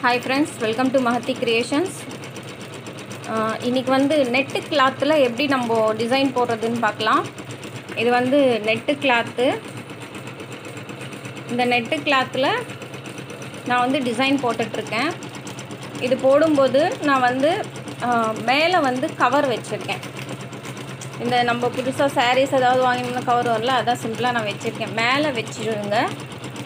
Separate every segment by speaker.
Speaker 1: Hi friends, welcome to Mahati Creations. இன்னைக்கு வந்து net கிளாத்ல எப்படி நம்ம டிசைன் போடுறதுன்னு பார்க்கலாம். இது வந்து நெட் கிளாத். இந்த நெட் கிளாத்ல நான் வந்து டிசைன் போட்டுட்டு இருக்கேன். இது போடும்போது நான் வந்து மேலே வந்து கவர் வச்சிருக்கேன். இந்த நம்ம புதுசாக sarees ஏதாவது வாங்கினா கவர் வரல, அதான் சிம்பிளாக நான் வச்சிருக்கேன். மேலே வச்சிருங்க.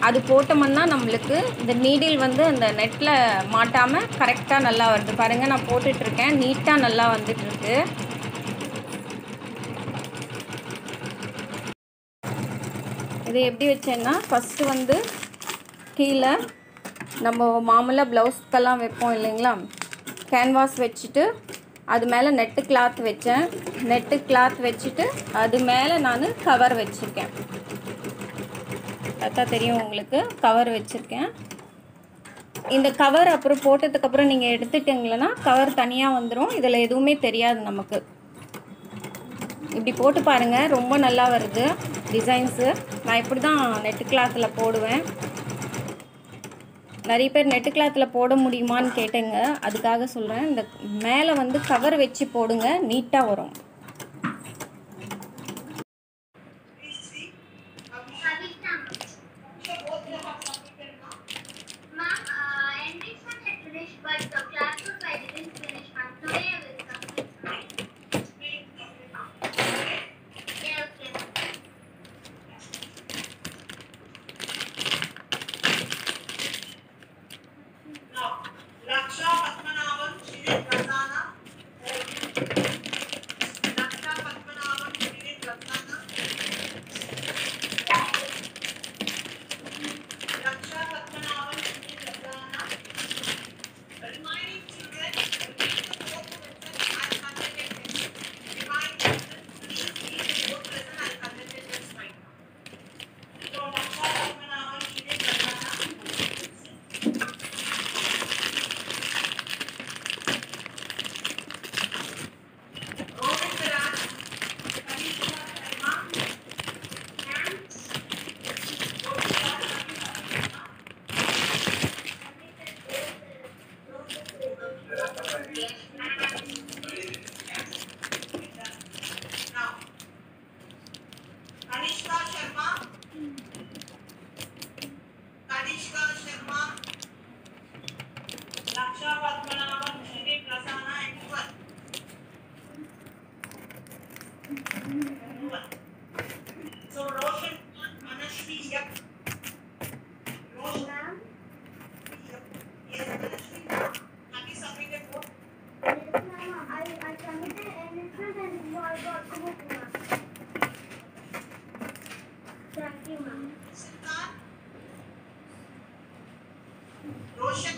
Speaker 1: அது போட்டோம்னா நம்மளுக்கு இந்த நீடில் வந்து அந்த நெட்டில் மாட்டாமல் கரெக்டாக நல்லா வருது. பாருங்கள், நான் போட்டுட்ருக்கேன், நீட்டாக நல்லா வந்துட்டுருக்கு. இது எப்படி வச்சேன்னா, ஃபஸ்ட்டு வந்து கீழே நம்ம மாமூலாக ப்ளவுஸ்க்கெல்லாம் வைப்போம் இல்லைங்களா, கேன்வாஸ் வச்சுட்டு அது மேலே நெட்டு கிளாத் வச்சேன். நெட்டு கிளாத் வச்சுட்டு அது மேலே நான் கவர் வச்சுருக்கேன். பார்த்தா தெரியும் உங்களுக்கு, கவர் வச்சுருக்கேன். இந்த கவர் அப்புறம் போட்டதுக்கப்புறம் நீங்கள் எடுத்துட்டிங்களன்னா கவர் தனியாக வந்துடும். இதில் எதுவுமே தெரியாது நமக்கு. இப்படி போட்டு பாருங்கள், ரொம்ப நல்லா வருது டிசைன்ஸு. நான் இப்படி தான் நெட்டு கிளாத்தில் போடுவேன். நிறைய பேர் நெட்டு கிளாத்தில் போட முடியுமான்னு கேட்டேங்க, அதுக்காக சொல்கிறேன். இந்த மேலே வந்து கவர் வச்சு போடுங்க, நீட்டாக வரும்.
Speaker 2: USHA